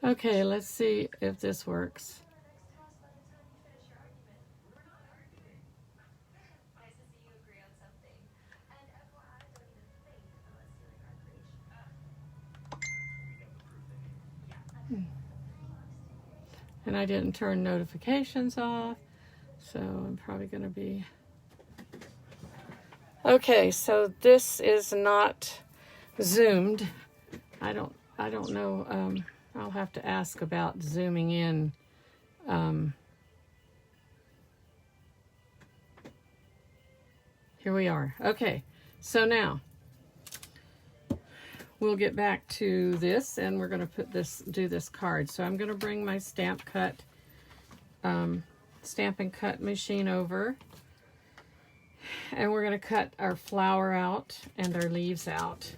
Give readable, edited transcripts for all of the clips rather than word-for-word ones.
Okay, let's see if this works. And I didn't turn notifications off, so I'm probably going to be... Okay, so this is not zoomed. I don't know. I'll have to ask about zooming in. Here we are. Okay, so now we'll get back to this, and we're going to do this card. So I'm going to bring my stamp and cut machine over, and we're going to cut our flower out and our leaves out,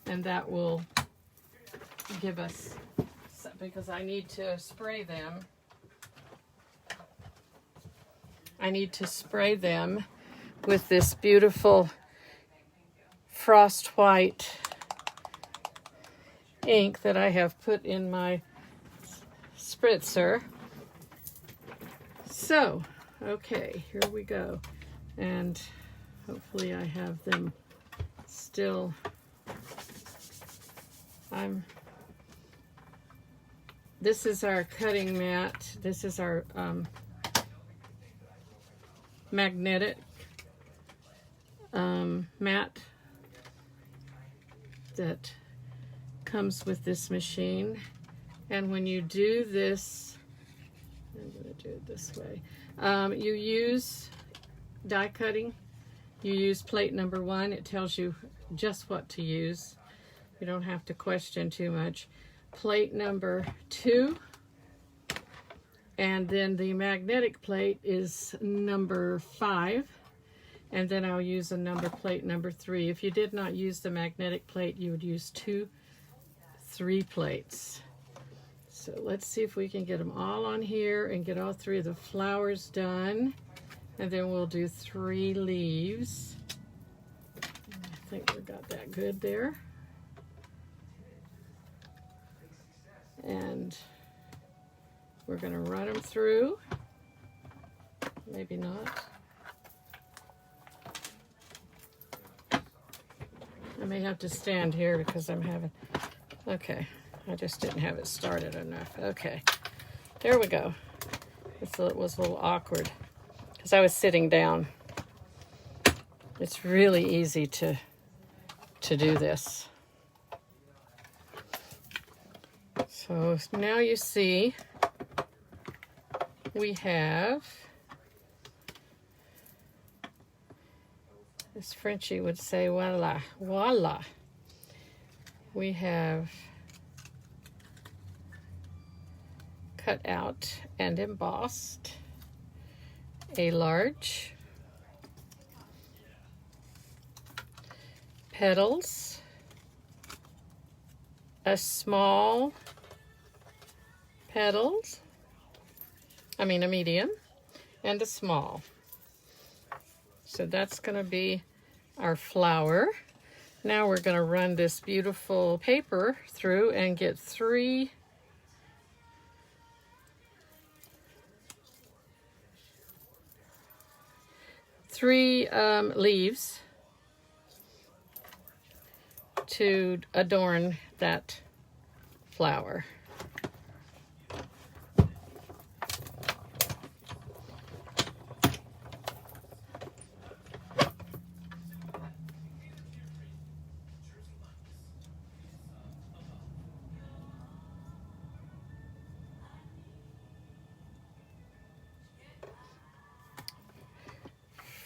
and that will give us, because I need to spray them. I need to spray them with this beautiful frost white ink that I have put in my spritzer. So, okay, here we go. And hopefully I have them still. This is our cutting mat. This is our magnetic mat that comes with this machine. And when you do this, I'm going to do it this way. You use die cutting. You use plate number 1. It tells you just what to use. You don't have to question too much. Plate number 2, and then the magnetic plate is number 5, and then I'll use a plate number 3. If you did not use the magnetic plate, you would use 3 plates. So let's see if we can get them all on here and get all 3 of the flowers done, and then we'll do 3 leaves. I think we got that good there. And we're going to run them through. Maybe not. I may have to stand here because I'm having... Okay, I just didn't have it started enough. Okay, there we go. It was a little awkward because I was sitting down. It's really easy to do this. So now you see we have, as Frenchie would say, voila, voila. We have cut out and embossed a large, petals, a small petals, a medium, and a small. So that's going to be our flower. Now we're going to run this beautiful paper through and get 3 leaves to adorn that flower.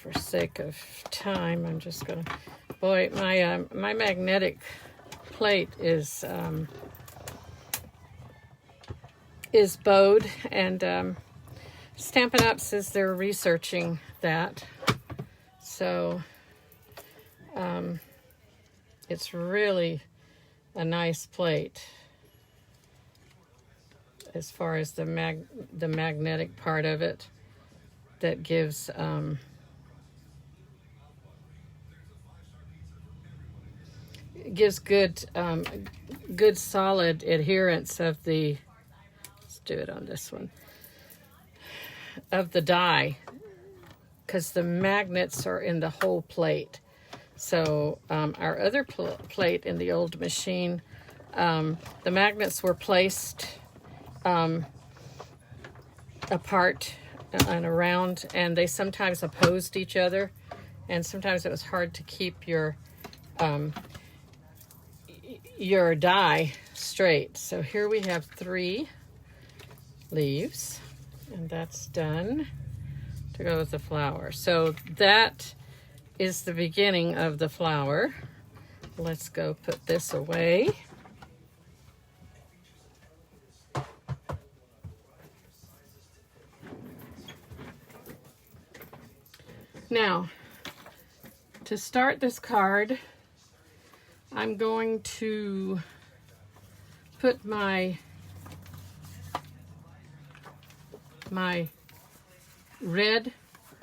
For sake of time, I'm just gonna... Boy, my magnetic plate is bowed, and Stampin' Up! Says they're researching that. So it's really a nice plate as far as the magnetic part of it that gives good solid adherence of the do it on this one, of the die, because the magnets are in the whole plate. So our other plate in the old machine, the magnets were placed apart and around, and they sometimes opposed each other, and sometimes it was hard to keep your die straight. So here we have 3 leaves, and that's done to go with the flower. So that is the beginning of the flower. Let's go put this away. Now, to start this card, I'm going to put my red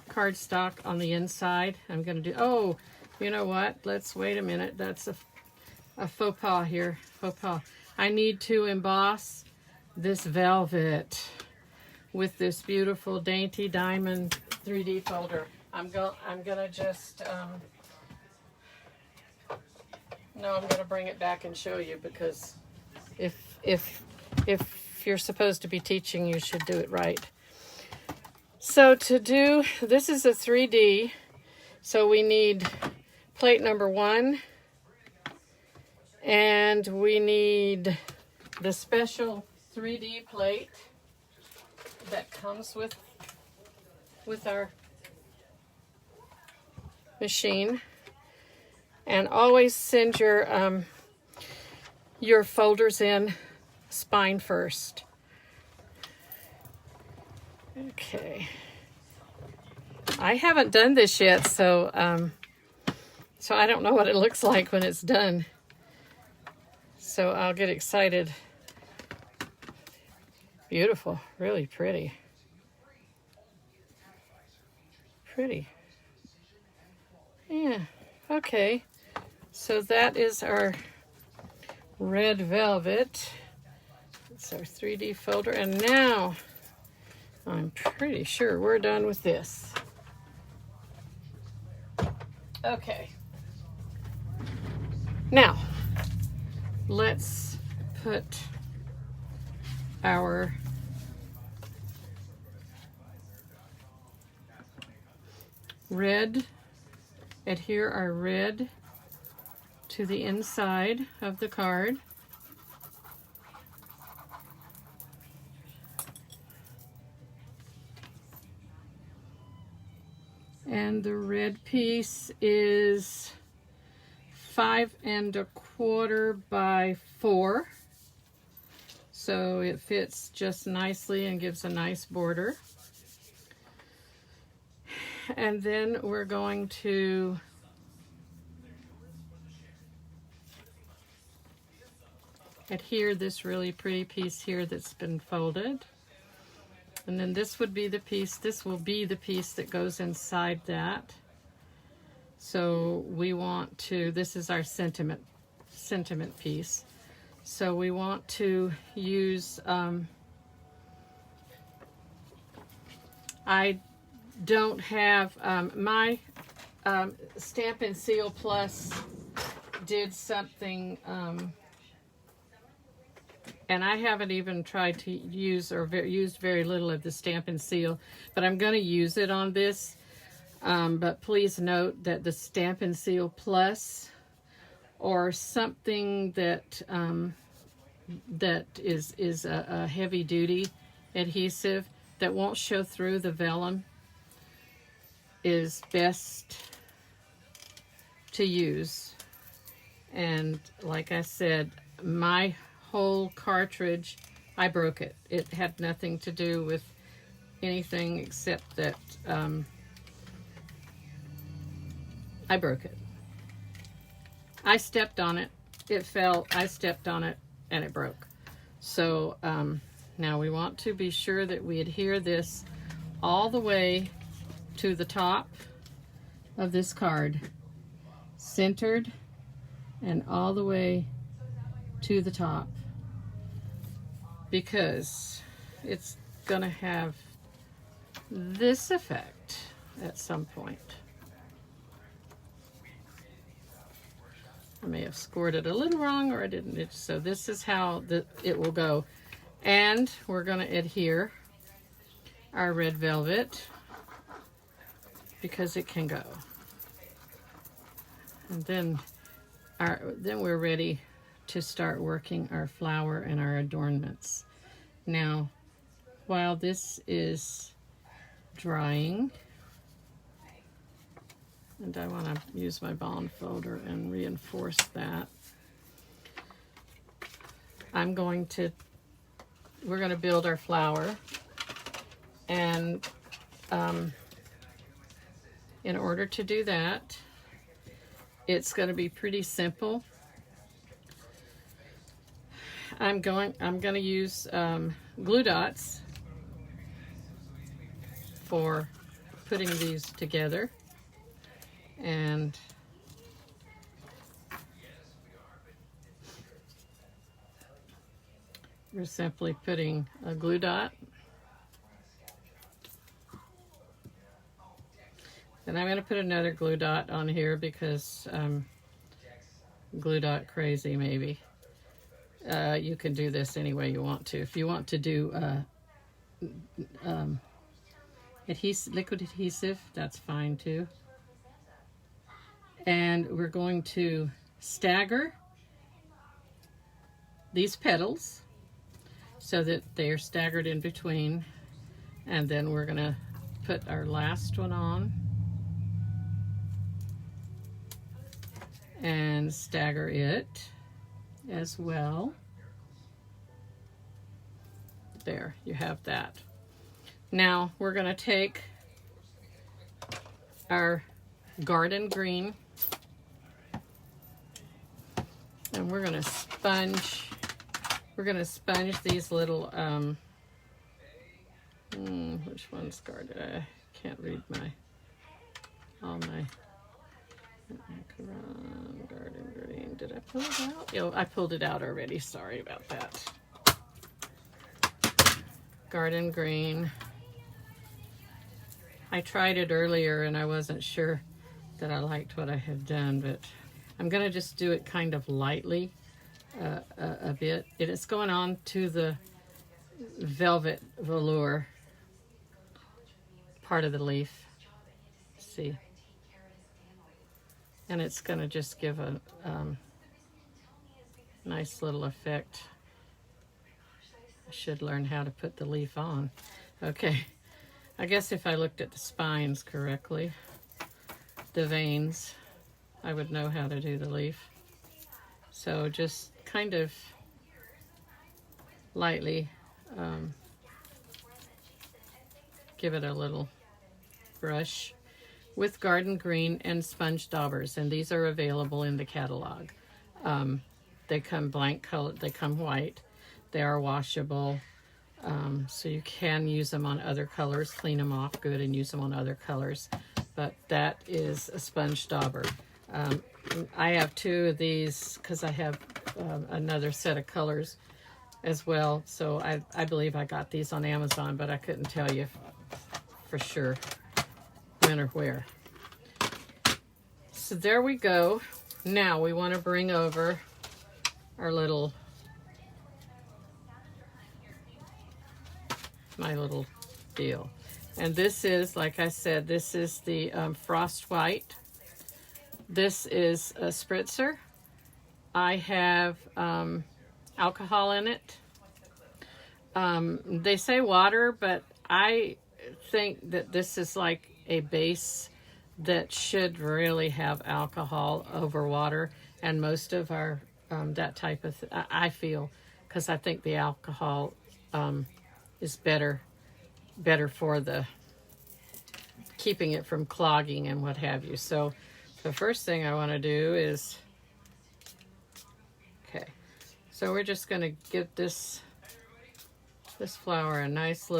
cardstock on the inside. I'm going to do, oh, you know what? Let's wait a minute. That's a faux pas here. Faux pas. I need to emboss this velvet with this beautiful dainty diamond 3D folder. I'm gonna just no, I'm gonna bring it back and show you, because if you're supposed to be teaching, you should do it right. So to do, this is a 3D, so we need plate number 1, and we need the special 3D plate that comes with our machine. And always send your folders in spine first. Okay. I haven't done this yet, so I don't know what it looks like when it's done. So I'll get excited. Beautiful, really pretty. Pretty. Yeah, okay. So that is our red velvet. It's our 3D folder. And now I'm pretty sure we're done with this. Okay. Now, let's put our red, adhere our red to the inside of the card. And the red piece is 5 1/4 by 4. So it fits just nicely and gives a nice border. And then we're going to adhere this really pretty piece here that's been folded. And then this would be the piece, this will be the piece that goes inside that. So we want to, this is our sentiment piece. So we want to use, I don't have, my Stamp and Seal Plus did something, and I haven't even tried to use or used very little of the Stamp and Seal, but I'm going to use it on this. But please note that the Stamp and Seal Plus, or something that that is a heavy duty adhesive that won't show through the vellum, is best to use. And like I said, my whole cartridge, I broke it. It had nothing to do with anything except that I broke it. I stepped on it, it fell, I stepped on it, and it broke. So now we want to be sure that we adhere this all the way to the top of this card, centered, and all the way to the top, because it's gonna have this effect at some point. I may have scored it a little wrong, or I didn't. So this is how it will go. And we're gonna adhere our red velvet because it can go. And then we're ready to start working our flower and our adornments. Now, while this is drying, and I want to use my bond folder and reinforce that, we're going to build our flower, and in order to do that, it's going to be pretty simple. I'm going to use glue dots for putting these together, and we're simply putting a glue dot. And I'm going to put another glue dot on here because glue dot crazy maybe. You can do this any way you want to. If you want to do liquid adhesive, that's fine too. And we're going to stagger these petals so that they are staggered in between. And then we're going to put our last one on and stagger it as well. There, you have that. Now we're going to take our garden green and we're going to sponge these little which one's garden? I can't read all my garden green. Did I pull it out? Oh, I pulled it out already. Sorry about that. Garden green. I tried it earlier and I wasn't sure that I liked what I had done, but I'm going to just do it kind of lightly a bit. It's going on to the velvet velour part of the leaf. See? And it's going to just give a nice little effect. I should learn how to put the leaf on. Okay, I guess if I looked at the spines correctly, the veins, I would know how to do the leaf. So just kind of lightly give it a little brush with garden green and sponge daubers, and these are available in the catalog. They come blank colored, they come white, they are washable, so you can use them on other colors, clean them off good and use them on other colors, but that is a sponge dauber. I have two of these because I have another set of colors as well, so I believe I got these on Amazon, but I couldn't tell you for sure when or where. So there we go. Now we want to bring over our my little deal. And this is, like I said, this is the Frost White. This is a spritzer. I have alcohol in it. They say water, but I think that this is like a base that should really have alcohol over water, and most of our that type of I feel, because I think the alcohol is better for the keeping it from clogging and what have you. So the first thing I want to do is, okay, so we're just going to give this flower a nice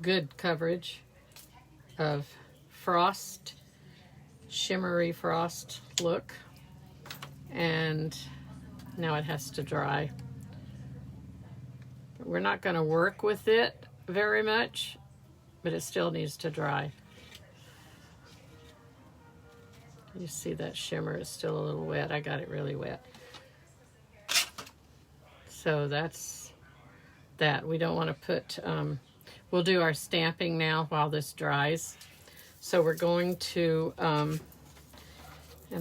good coverage of frost, shimmery frost look. And now it has to dry. We're not going to work with it very much, but it still needs to dry. You see that shimmer is still a little wet. I got it really wet. So that's that. We don't want to put, we'll do our stamping now while this dries. So we're going to, and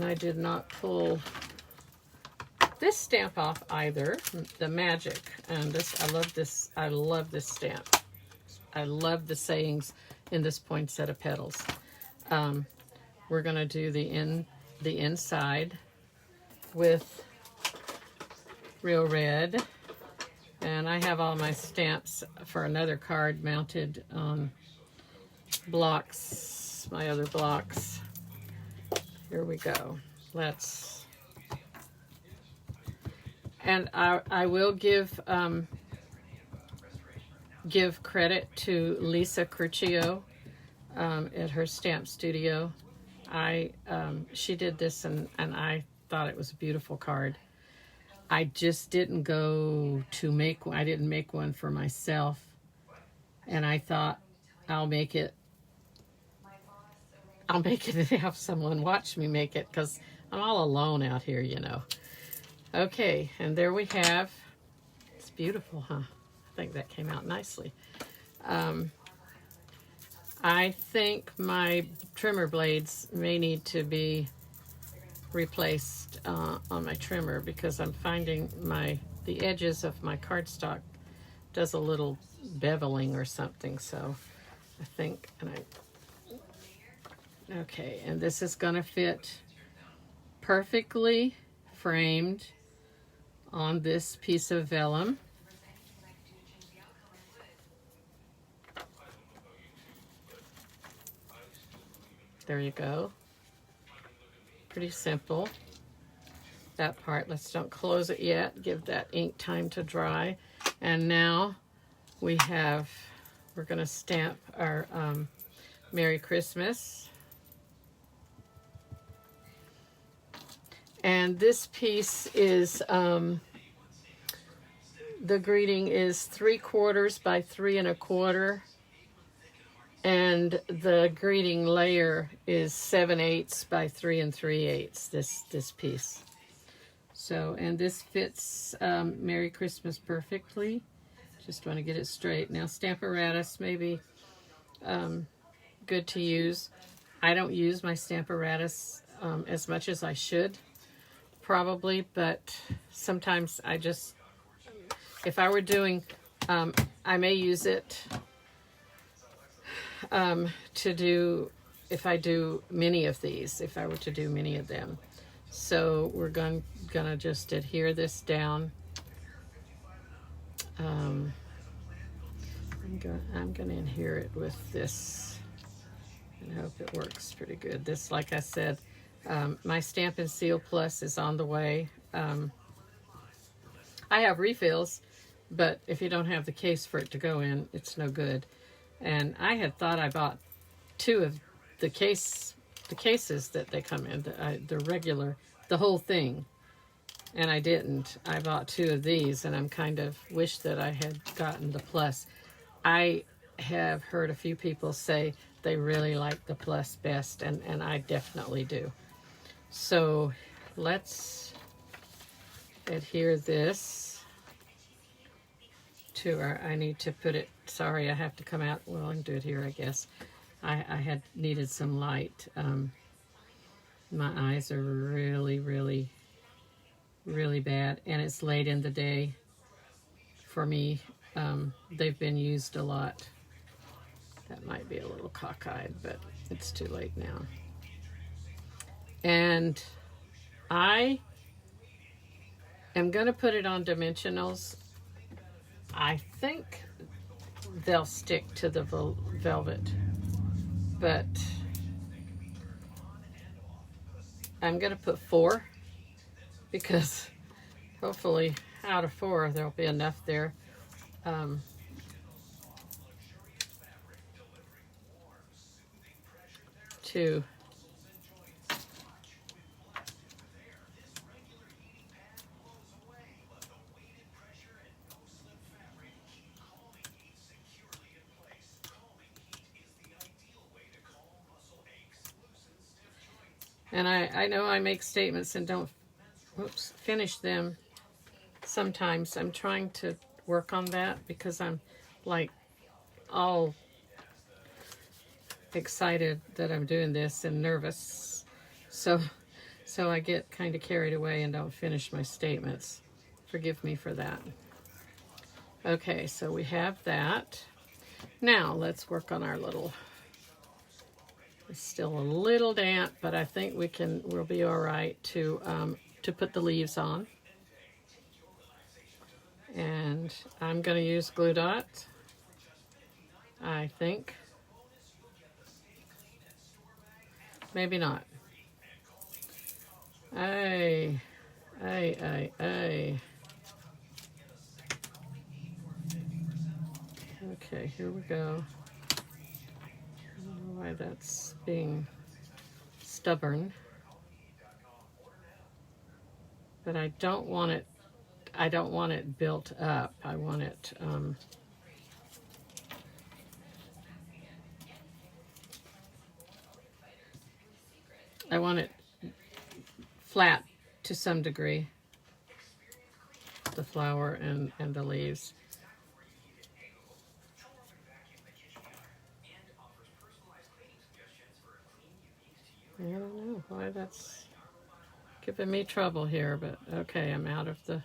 I did not pull this stamp off either, the Magic. And this, I love this stamp. I love the sayings in this Poinsettia Petals. We're gonna do the inside with Real Red. And I have all my stamps for another card mounted on blocks, my other blocks. Here we go. And I will give credit to Lisa Curcio at her stamp studio. She did this and I thought it was a beautiful card. I just didn't go to make one. I didn't make one for myself. And I thought I'll make it and have someone watch me make it because I'm all alone out here, you know. Okay, and there we have, it's beautiful, huh? I think that came out nicely. I think my trimmer blades may need to be replaced on my trimmer because I'm finding the edges of my cardstock does a little beveling or something. So I think, okay, and this is going to fit perfectly framed on this piece of vellum. There you go. Pretty simple. That part, let's don't close it yet. Give that ink time to dry. And now we're gonna stamp our Merry Christmas. And this piece is, the greeting is 3/4 by 3 1/4. And the greeting layer is 7/8 by 3 3/8, this piece. So, and this fits Merry Christmas perfectly. Just want to get it straight. Now, Stamparatus may be good to use. I don't use my Stamparatus as much as I should, probably, but sometimes I just, if I were doing, I may use it to do, if I do many of these, if I were to do many of them. So we're gonna just adhere this down. I'm gonna adhere it with this and hope it works pretty good. This, like I said, my Stampin' Seal Plus is on the way. I have refills, but if you don't have the case for it to go in, it's no good. And I had thought I bought 2 of the cases that they come in, the regular, the whole thing. And I didn't. I bought 2 of these, and I'm kind of wish that I had gotten the Plus. I have heard a few people say they really like the Plus best, and I definitely do. So let's adhere this to our, I need to put it, sorry, I have to come out, well, I can do it here, I guess. I had needed some light. My eyes are really, really, really bad, and it's late in the day for me. They've been used a lot. That might be a little cockeyed, but it's too late now. And I am going to put it on dimensionals. I think they'll stick to the velvet, but I'm going to put 4 because hopefully out of 4 there'll be enough there. To And I know I make statements and don't, whoops, finish them sometimes. I'm trying to work on that because I'm like all excited that I'm doing this and nervous. So I get kind of carried away and don't finish my statements. Forgive me for that. Okay, so we have that. Now let's work on our little, it's still a little damp, but I think we'll be all right to put the leaves on. And I'm going to use glue dots, I think. Maybe not. Ay. Okay, here we go. I don't know why that's being stubborn. But I don't want it built up. I want it flat to some degree, the flower and the leaves. I don't know why that's giving me trouble here, but okay, I'm out of the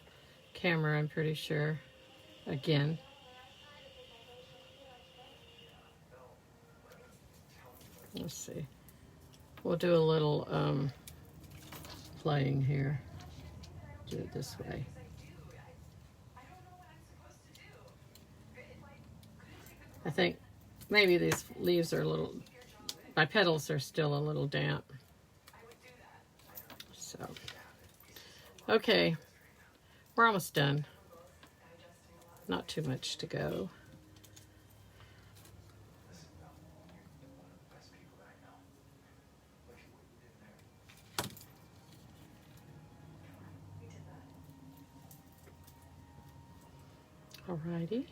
camera, I'm pretty sure, again. Let's see. We'll do a little playing here. Do it this way. I think maybe these leaves are a little, my petals are still a little damp. So, okay, we're almost done. Not too much to go. Alrighty.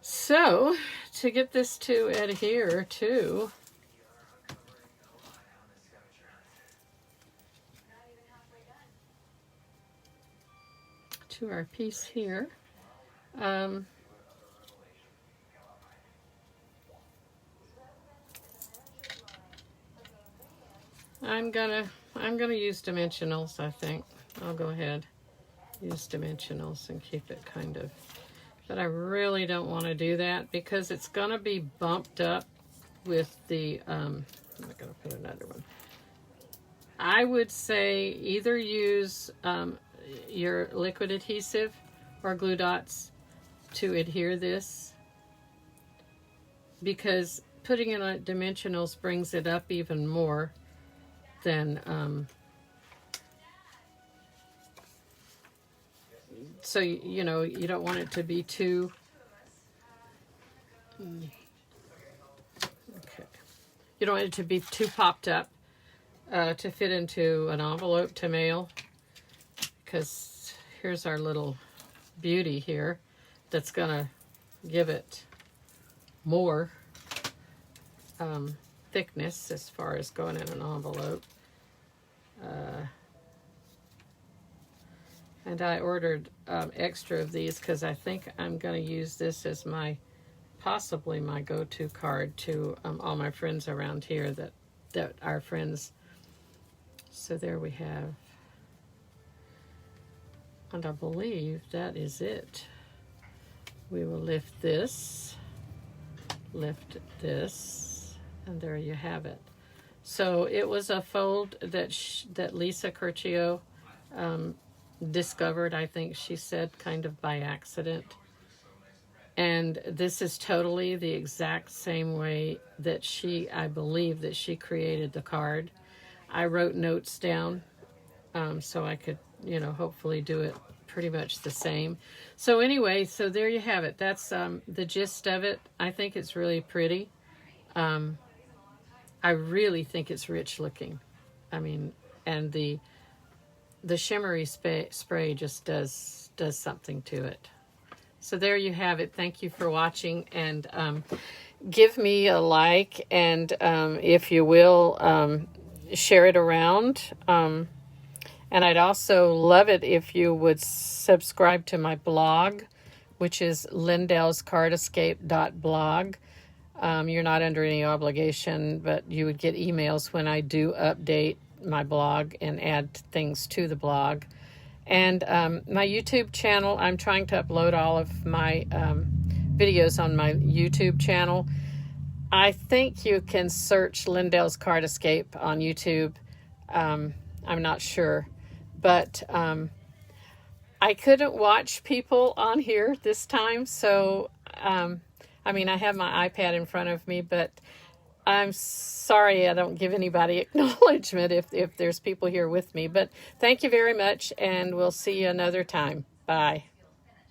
So, to get this to adhere to our piece here, I'm gonna use dimensionals. I think I'll go ahead, use dimensionals and keep it kind of, but I really don't want to do that because it's gonna be bumped up with the I'm not gonna put another one. I would say either use your liquid adhesive or glue dots to adhere this, because putting it on dimensionals brings it up even more than so you know, you don't want it to be too okay, you don't want it to be too popped up to fit into an envelope to mail, because here's our little beauty here that's gonna give it more thickness as far as going in an envelope. And I ordered extra of these because I think I'm going to use this as possibly my go-to card to all my friends around here that are friends. So there we have. And I believe that is it. We will lift this, and there you have it. So it was a fold that Lisa Curcio discovered, I think she said, kind of by accident. And this is totally the exact same way that I believe that she created the card. I wrote notes down so I could, hopefully do it pretty much the same. So anyway, so there you have it. That's the gist of it. I think it's really pretty. I really think it's rich looking. I mean, and the shimmery spray just does something to it. So there you have it. Thank you for watching, and give me a like, and if you will, share it around. And I'd also love it if you would subscribe to my blog, which is lindellscardescape.blog. You're not under any obligation, but you would get emails when I do update my blog and add things to the blog. And my YouTube channel, I'm trying to upload all of my videos on my YouTube channel. I think you can search Lindell's Card Escape on YouTube. I'm not sure. But I couldn't watch people on here this time, so I mean, I have my iPad in front of me, but I'm sorry I don't give anybody acknowledgement if there's people here with me. But thank you very much, and we'll see you another time. Bye.